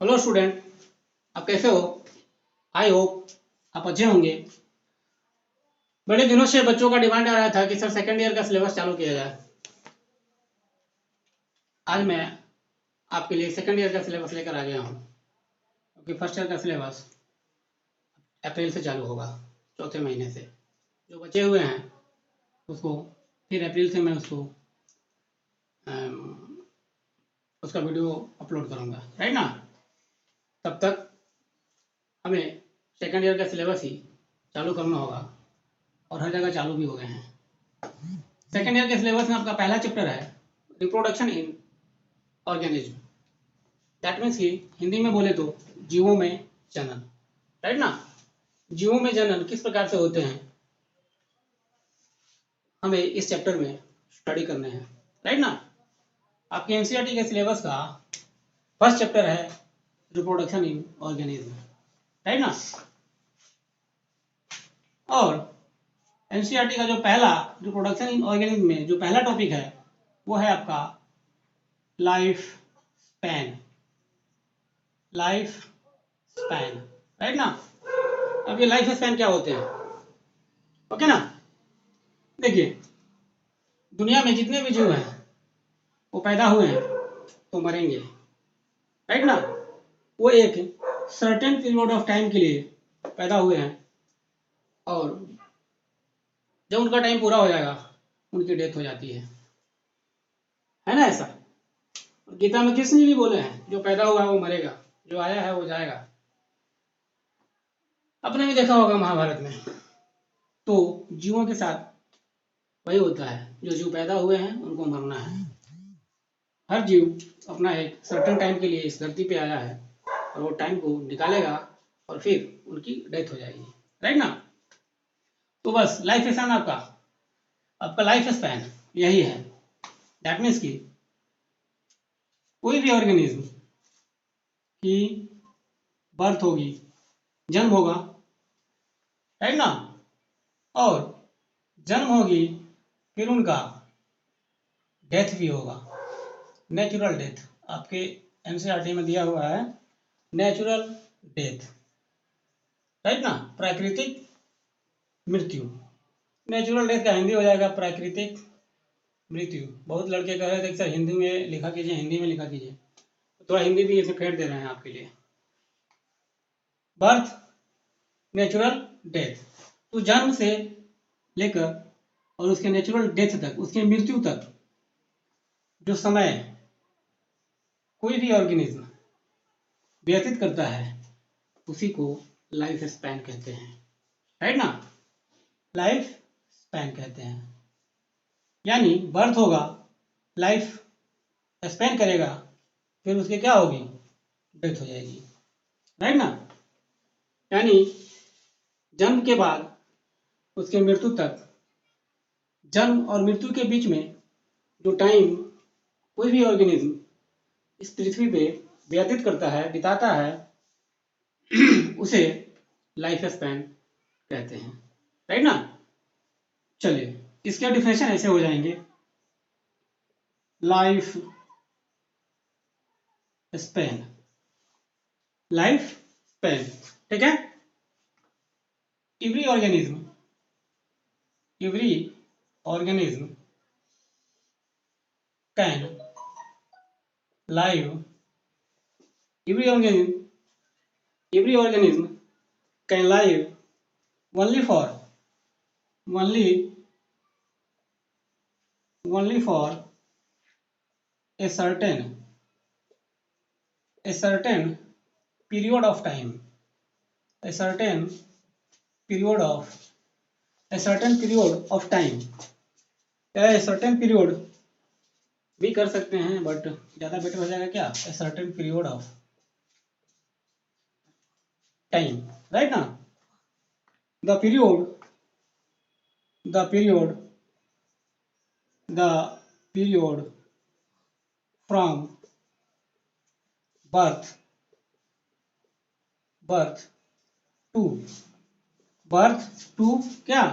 Hello student, आप कैसे हो? आई होप आप अच्छे होंगे। बड़े दिनों से बच्चों का डिमांड आ रहा था कि सर सेकंड ईयर का सिलेबस चालू किया जाए। आज मैं आपके लिए सेकंड ईयर का सिलेबस लेकर आ गया हूँ, क्योंकि फर्स्ट ईयर का सिलेबस अप्रैल से चालू होगा, चौथे महीने से। जो बचे हुए हैं उसको फिर अप्रैल से मैं उसका वीडियो अपलोड करूँगा, राइट ना। तब तक हमें सेकंड ईयर का सिलेबस ही चालू करना होगा, और हर जगह चालू भी हो गए हैं। सेकंड ईयर के सिलेबस में आपका पहला चैप्टर है reproduction in organism. That means कि हिंदी में बोले तो जीवों में जनन, राइट ना। जीवों में जनन किस प्रकार से होते हैं, हमें इस चैप्टर में स्टडी करने हैं, राइट ना। आपके एनसीईआरटी के सिलेबस का फर्स्ट चैप्टर है रिप्रोडक्शन इन ऑर्गेनिज्म, राइट ना। और एनसीईआरटी का जो पहला रिप्रोडक्शन इन ऑर्गेनिज्म में जो पहला टॉपिक है वो है आपका life span. Life span, right ना। अब ये लाइफ स्पैन क्या होते हैं, ओके ना। देखिए, दुनिया में जितने भी जीव हैं वो पैदा हुए हैं तो मरेंगे, राइट ना। वो एक सर्टेन पीरियड ऑफ टाइम के लिए पैदा हुए हैं, और जब उनका टाइम पूरा हो जाएगा उनकी डेथ हो जाती है ना ऐसा। गीता में कृष्ण जी भी बोले हैं, जो पैदा हुआ है वो मरेगा, जो आया है वो जाएगा। आपने भी देखा होगा महाभारत में। तो जीवों के साथ वही होता है, जो जीव पैदा हुए हैं उनको मरना है। हर जीव अपना एक सर्टेन टाइम के लिए इस धरती पे आया है, और वो टाइम को निकालेगा और फिर उनकी डेथ हो जाएगी, राइट ना। तो बस लाइफ स्पैन आपका आपका लाइफ स्पैन यही है। दैट मीन्स कि कोई भी ऑर्गेनिज्म की बर्थ होगी, जन्म होगा, राइट ना। और जन्म होगी, फिर उनका डेथ भी होगा, नेचुरल डेथ। आपके एनसीईआरटी में दिया हुआ है नेचुरल डेथ, राइट ना। प्राकृतिक मृत्यु। नेचुरल डेथ का हिंदी हो जाएगा प्राकृतिक मृत्यु। बहुत लड़के कह रहे थे कि सर हिंदी में लिखा कीजिए, हिंदी में लिखा कीजिए, तो थोड़ा हिंदी भी इसे फेर दे रहे हैं आपके लिए। Birth, natural death. तो जन्म से लेकर और उसके नेचुरल डेथ तक, उसके मृत्यु तक जो समय कोई भी ऑर्गेनिज्म व्यतीत करता है उसी को लाइफ स्पैन कहते हैं, राइट ना। लाइफ स्पैन कहते हैं। यानी बर्थ होगा, लाइफ स्पेंड करेगा, फिर उसकी क्या होगी, डेथ हो जाएगी, राइट ना। यानी जन्म के बाद उसके मृत्यु तक, जन्म और मृत्यु के बीच में जो टाइम कोई भी ऑर्गेनिज्म इस पृथ्वी पे व्यतीत करता है, बिताता है, उसे लाइफ स्पैन कहते हैं, राइट ना। चलिए, इसके डिफिनेशन ऐसे हो जाएंगे। लाइफ स्पैन, लाइफ स्पैन, ठीक है। Every organism, every organism can live, every organism every organism can live only for only only for a certain period of time, a certain period of a certain period of time, या a certain period भी कर सकते हैं, but ज़्यादा better हो जाएगा क्या, a certain period of time, right ना। the period the period the period from birth birth to क्या,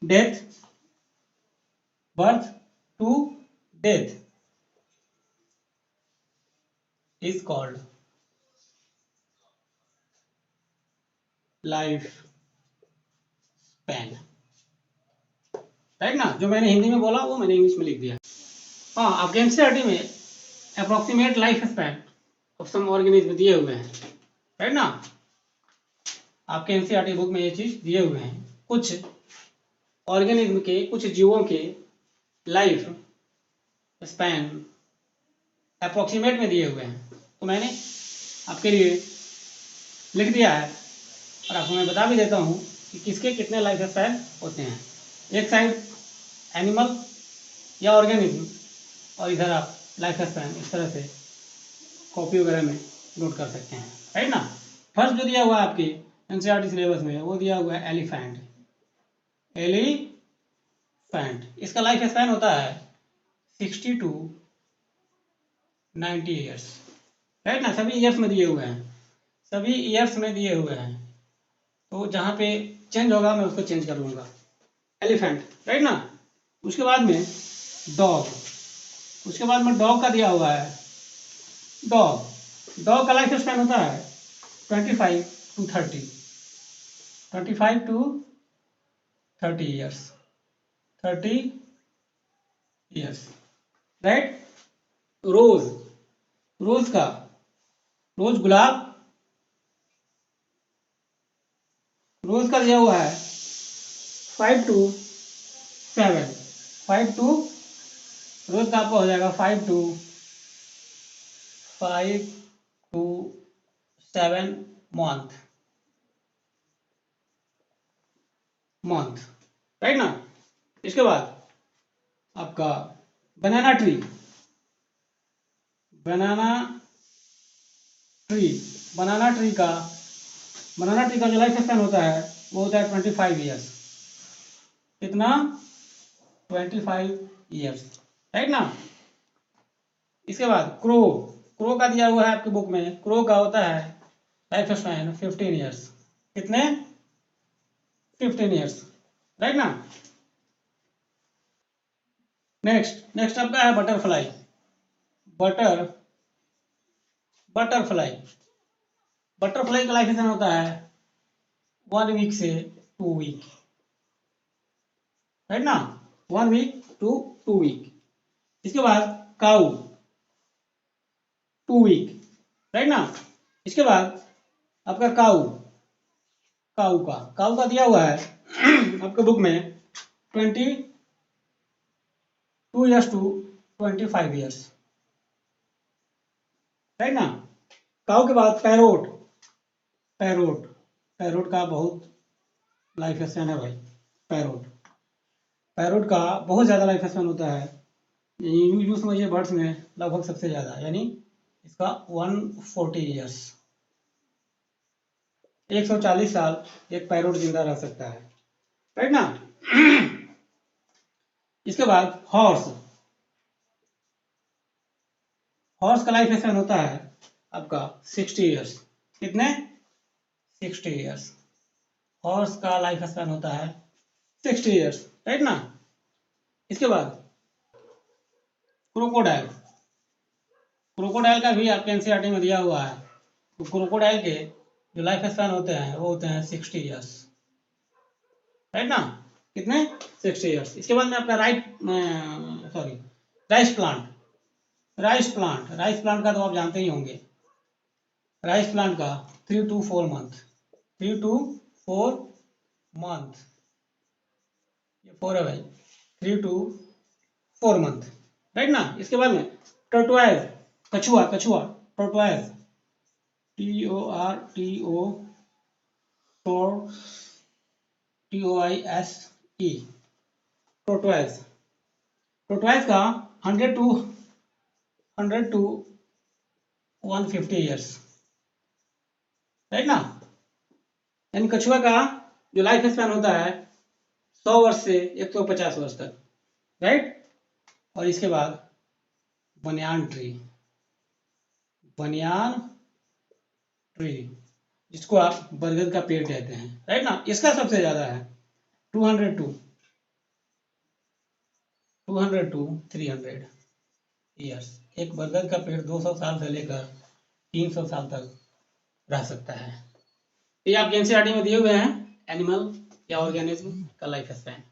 death, birth to death is called life span, right ना। जो मैंने हिंदी में बोला वो मैंने इंग्लिश में लिख दिया। हाँ, आपके एनसीईआरटी में approximate life span of some organism दिए हुए हैं, राइट ना। आपके एनसीईआरटी बुक में ये चीज दिए हुए हैं, कुछ ऑर्गेनिज्म के, कुछ जीवों के लाइफ स्पैन अप्रोक्सीमेट में दिए हुए हैं, तो मैंने आपके लिए लिख दिया है और आपको मैं बता भी देता हूँ कि किसके कितने लाइफ स्पैन होते हैं। एक साइड एनिमल या ऑर्गेनिज्म और इधर आप लाइफ स्पैन इस तरह से कॉपी वगैरह में नोट कर सकते हैं, राइट ना। फर्स्ट जो दिया हुआ है आपके एनसीईआरटी सिलेबस में वो दिया हुआ है एलिफेंट। एलिफेंट इसका लाइफ स्पैन होता है 60 to 90 ईयर्स, राइट ना। सभी ईयर्स में दिए हुए हैं, सभी ईयर्स में दिए हुए हैं, तो जहाँ पे चेंज होगा मैं उसको चेंज कर लूँगा। एलिफेंट, राइट ना। उसके बाद में डॉग, उसके बाद में डॉग का दिया हुआ है डॉग। डॉग का लाइफ स्पैन होता है 25 to 30, 25 to 30 years, 30 years, right. Rose, rose का, रोज गुलाब, रोज का दिया हुआ है 5 to 7, 5 to, रोज का आपका हो जाएगा 5 to 7 मंथ, राइट ना। इसके बाद आपका बनाना ट्री, बनाना ट्री, बनाना ट्री का जो लाइफ स्पैन होता है वो होता है 25 ईयर्स। कितना? 25 ईयर्स, राइट ना। इसके बाद क्रो, क्रो का दिया हुआ है आपकी बुक में, क्रो का होता है लाइफ स्पैन 15 ईयर्स। कितने? 15 ईयर्स, राइट ना। नेक्स्ट आपका है बटरफ्लाई। बटरफ्लाई का लाइफ स्पैन होता है 1 वीक से 2 वीक, राइट ना। 1 वीक to 2 वीक। इसके बाद काऊ, 2 वीक, राइट ना। इसके बाद आपका काऊ का दिया हुआ है आपके बुक में 22 ईयर्स to 25 ईयर्स, राइट ना। काऊ के बाद पैरोट का बहुत लाइफ स्पैन है भाई। पैरोट का बहुत ज़्यादा लाइफ स्पैन होता है, यूँ समझिए बर्ड्स में लगभग सबसे ज़्यादा, यानी इसका 140 ईयर्स, 140 साल एक पैरोट जिंदा रह सकता है, राइट ना। इसके बाद हॉर्स का लाइफ स्पैन होता है आपका 60 ईयर्स। कितने? 60 ईयर्स। हॉर्स का लाइफ स्पैन होता है 60 ईयर्स, राइट ना। इसके बाद क्रोकोडाइल का भी आपके एनसीईआरटी में दिया हुआ है, तो क्रोकोडाइल के जो लाइफ स्पैन होते हैं वो होते हैं 60 ईयर्स, राइट ना। कितने? 60 ईयर्स। इसके बाद में आपका राइस प्लांट का तो आप जानते ही होंगे। राइस प्लांट का 3 to 4 मंथ, 3 to 4 मंथ, ये 4 है भाई, 3 to 4 मंथ, राइट ना। इसके बाद में टर्टोइज, कछुआ टर्टोइज, TORTOISE, टर्टोइज का 100 to 150 ईयर्स, राइट ना। यानी कछुआ का जो लाइफ स्पैन होता है 100 वर्ष से 150 वर्ष तक, राइट। और इसके बाद बनियान ट्री, जिसको आप बरगद का पेड़ कहते हैं, राइट ना। इसका सबसे ज्यादा है 200 to 300 ईयर्स। एक बरगद का पेड़ 200 साल से लेकर 300 साल तक रह सकता है, ये आपके एनसीईआरटी में दिए हुए हैं, एनिमल या ऑर्गेनिज्म का लाइफ स्पैन।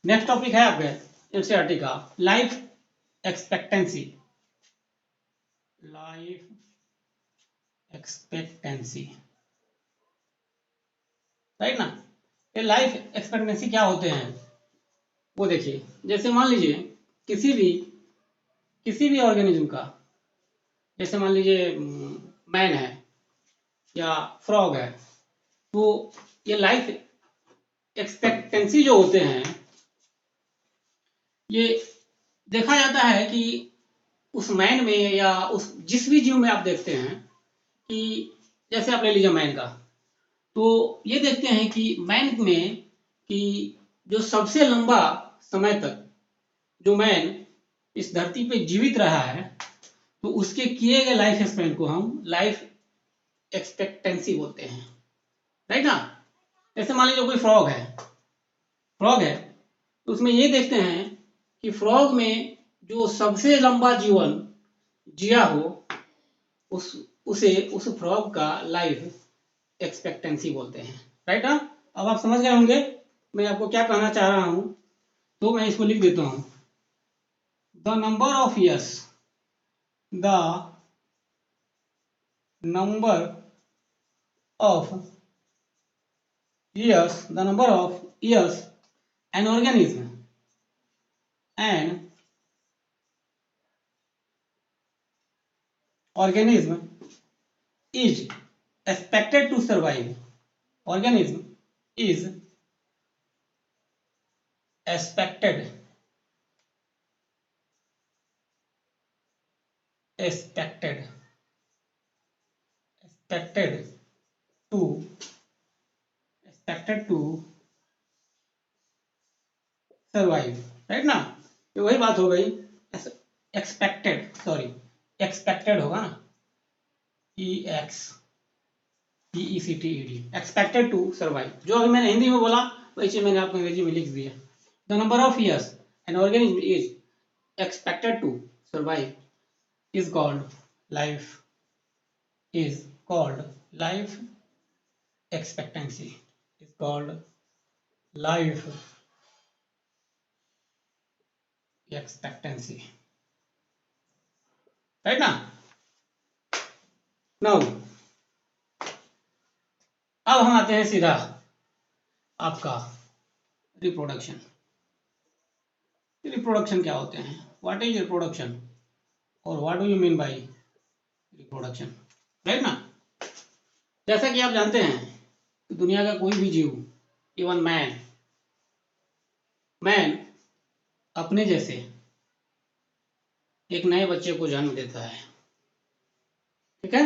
नेक्स्ट टॉपिक है आपके एनसीईआरटी का life expectancy. Life expectancy, right ना। ये लाइफ एक्सपेक्टेंसी क्या होते हैं वो देखिए। जैसे मान लीजिए किसी भी ऑर्गेनिज्म का, जैसे मान लीजिए मैन है या फ्रॉग है, तो ये लाइफ एक्सपेक्टेंसी जो होते हैं, ये देखा जाता है कि उस मैन में या उस जिस भी जीव में आप देखते हैं कि जैसे आप ले लीजिए मैन का, तो ये देखते हैं कि मैन में कि जो सबसे लंबा समय तक जो मैन इस धरती पे जीवित रहा है, तो उसके किए गए लाइफ स्पैन को हम लाइफ एक्सपेक्टेंसी बोलते हैं, राइट ना। जैसे मान लीजिए कोई फ्रॉग है तो उसमें ये देखते हैं कि फ्रॉग में जो सबसे लंबा जीवन जिया हो उस फ्रॉग का लाइफ एक्सपेक्टेंसी बोलते हैं, राइट ना। अब आप समझ गए होंगे मैं आपको क्या कहना चाह रहा हूं, तो मैं इसको लिख देता हूं। The number of years, the number of years an organism is expected to survive. Organism is expected to survive, right ना। ये वही बात हो गई, एक्सपेक्टेड होगा ना, एक्सपेक्टेड टू सर्वाइव। जो अभी मैंने हिंदी में बोला वही चीज मैंने आपको अंग्रेजी में लिख दिया। The number of years an organism is expected to survive is called life expectancy, is called life expectancy, right ना। now अब हम आते हैं सीधा आपका रिप्रोडक्शन। रिप्रोडक्शन क्या होते हैं, व्हाट इज रिप्रोडक्शन और what do you mean by reproduction, right ना। जैसा कि आप जानते हैं कि दुनिया का कोई भी जीव, इवन मैन अपने जैसे एक नए बच्चे को जन्म देता है, ठीक है।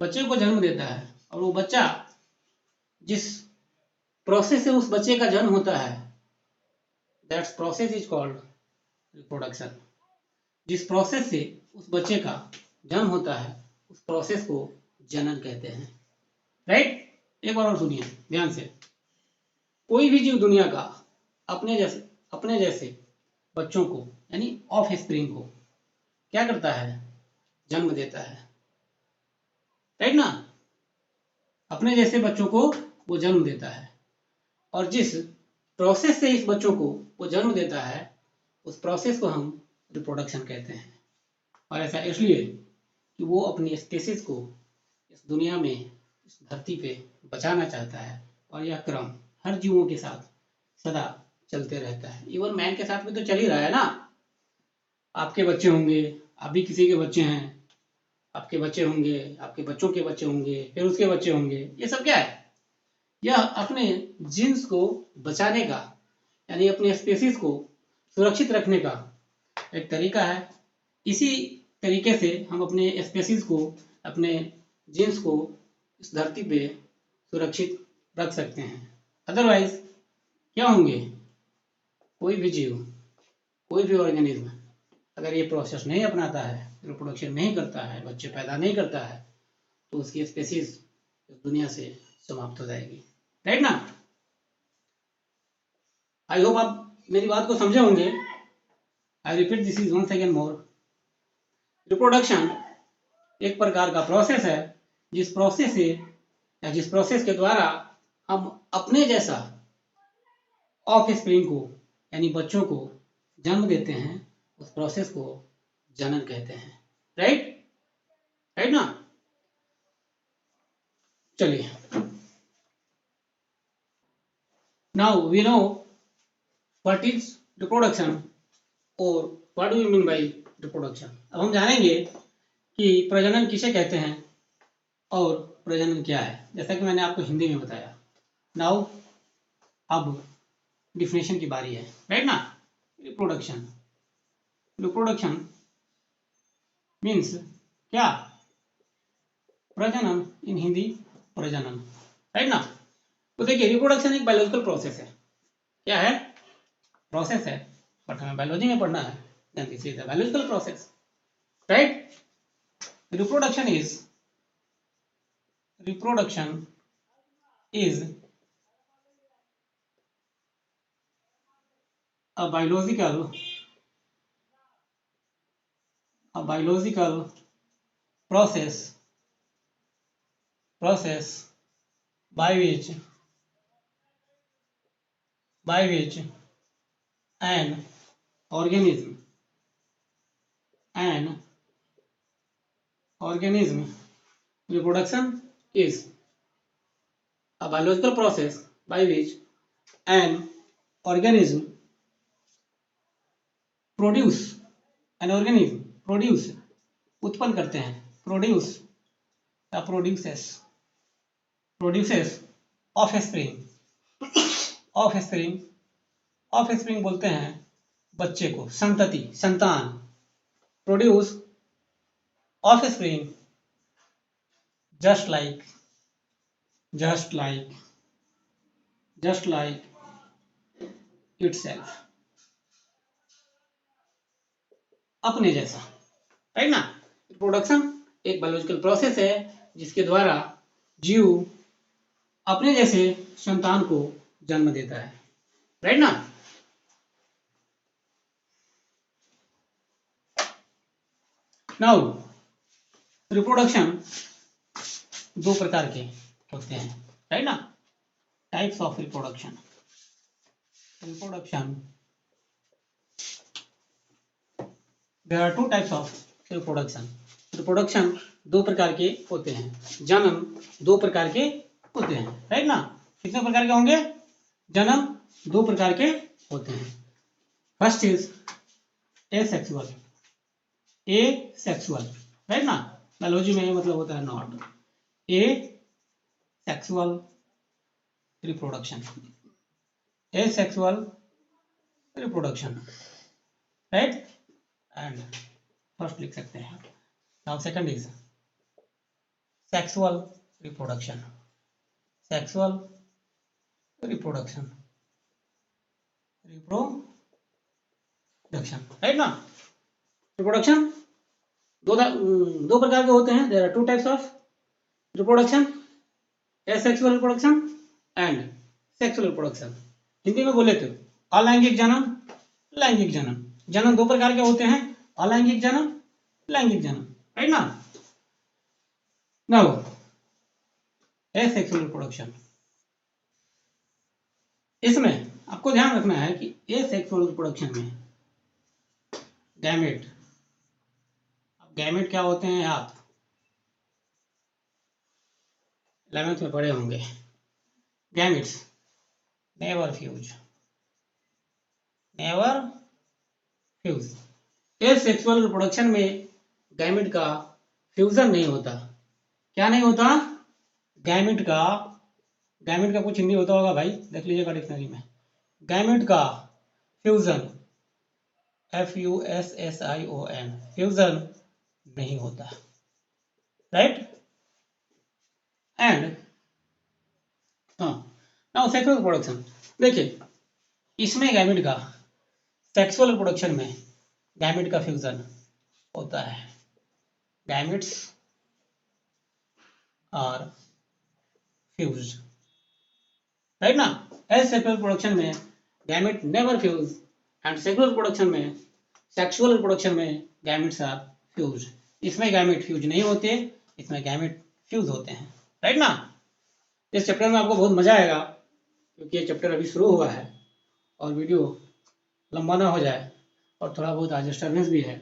बच्चे को जन्म देता है और वो बच्चा जिस प्रोसेस से उस बच्चे का जन्म होता है, that's process is called reproduction. जिस प्रोसेस से उस बच्चे का जन्म होता है उस प्रोसेस को जनन कहते हैं, राइट। एक बार और सुनिए ध्यान से। कोई भी जीव दुनिया का अपने जैसे बच्चों को यानी ऑफ स्प्रिंग को क्या करता है, जन्म देता है, राइट ना। अपने जैसे बच्चों को वो जन्म देता है और जिस प्रोसेस से इस बच्चों को वो जन्म देता है उस प्रोसेस को हम रिप्रोडक्शन कहते हैं। और ऐसा इसलिए कि वो अपनी स्पीशीज को इस दुनिया में, इस धरती पे बचाना चाहता है और यह क्रम हर जीवों के साथ सदा चलते रहता है। इवन मैन के साथ भी तो चल ही रहा है ना। आपके बच्चे होंगे, आप भी किसी के बच्चे हैं, आपके बच्चे होंगे, आपके बच्चों के बच्चे होंगे, फिर उसके बच्चे होंगे। ये सब क्या है, यह अपने जीन्स को बचाने का यानी अपने स्पीशीज को सुरक्षित रखने का एक तरीका है। इसी तरीके से हम अपने स्पीशीज को, अपने जीन्स को इस धरती पे सुरक्षित रख सकते हैं। अदरवाइज क्या होंगे, कोई भी जीव, कोई भी ऑर्गेनिज्म अगर ये प्रोसेस नहीं अपनाता है, रिप्रोडक्शन नहीं करता है, बच्चे पैदा नहीं करता है, तो उसकी स्पीशीज इस दुनिया से समाप्त हो जाएगी, राइट ना। आई होप आप मेरी बात को समझे होंगे। I repeat this is once again more. Reproduction एक प्रकार का प्रोसेस है जिस प्रोसेस से या जिस प्रोसेस के द्वारा हम अपने जैसा ऑफ स्प्रिंग को यानी बच्चों को जन्म देते हैं, उस प्रोसेस को जनन कहते हैं। राइट राइट ना। चलिए, now we know what is reproduction और what do we mean by reproduction. अब हम जानेंगे कि प्रजनन किसे कहते हैं और प्रजनन क्या है, जैसा कि मैंने आपको हिंदी में बताया। नाउ अब डिफिनेशन की बारी है। राइट ना। रिप्रोडक्शन, रिप्रोडक्शन मीन्स क्या? प्रजनन, इन हिंदी प्रजनन। राइट ना। तो देखिए, रिप्रोडक्शन एक बायोलॉजिकल प्रोसेस है। क्या है? प्रोसेस है, बट हमें बायोलॉजी में पढ़ना है, then this is the biological process. Right. Reproduction is a biological process by which an organism reproduction is a biological process by which an organism produce उत्पन्न करते हैं, produces offspring बोलते हैं बच्चे को, संतति, संतान। Produce offspring just like itself, अपने जैसा। राइट ना। रिप्रोडक्शन एक बायोलॉजिकल प्रोसेस है जिसके द्वारा जीव अपने जैसे संतान को जन्म देता है। राइट ना। नाउ रिप्रोडक्शन दो प्रकार के होते हैं। राइट ना। Types of reproduction there are two types of reproduction दो प्रकार के होते हैं, जन्म दो प्रकार के होते हैं। राइट ना। कितने प्रकार के होंगे? जन्म दो प्रकार के होते हैं। First is asexual. राइट ना। बायोलॉजी में मतलब होता है not. Asexual reproduction, right. And first लिख सकते हैं। Now second is sexual reproduction. Right ना। रिप्रोडक्शन दो प्रकार के होते हैं। There are two types of reproduction, asexual reproduction and sexual reproduction. Hindi में बोले तो अलैंगिक जन्म, लैंगिक जन्म। जन्म दो प्रकार के होते हैं, अलैंगिक जन्म, लैंगिक जन्म। राइट ना। नाउ एसेक्सुअल रिप्रोडक्शन, इसमें आपको ध्यान रखना है कि एसेक्सुअल रिप्रोडक्शन में गैमेट क्या होते हैं? आप 11th में पढ़े होंगे। Gametes never fuse. Asexual reproduction में गैमेट का फ्यूजन नहीं होता। क्या नहीं होता? गैमेट का कुछ हिंदी होता होगा भाई, देख लीजिएगा डिक्शनरी में। गैमेट का फ्यूजन, FUSSION, फ्यूजन नहीं होता। Right. And now sexual reproduction, देखिए इसमें गैमेट का, सेक्सुअल रिप्रोडक्शन में गैमेट का फ्यूजन होता है। Gametes are fused. राइट ना। एसेक्सुअल रिप्रोडक्शन में gamete never fuse and sexual reproduction में गैमेट्स आर फ्यूज्ड। इसमें गैमेट फ्यूज नहीं होते, इसमें गैमेट फ्यूज होते हैं, राइट ना। इस चैप्टर में आपको बहुत मजा आएगा, क्योंकि ये चैप्टर अभी शुरू हुआ है और वीडियो लंबा ना हो जाए और थोड़ा बहुत आज डिस्टर्बेंस भी है,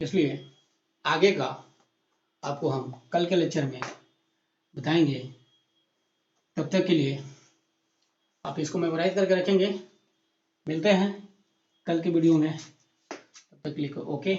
इसलिए आगे का आपको हम कल के लेक्चर में बताएंगे। तब तक के लिए आप इसको मेमोराइज करके रखेंगे। मिलते हैं कल की वीडियो में, तब तक के लिए ओके।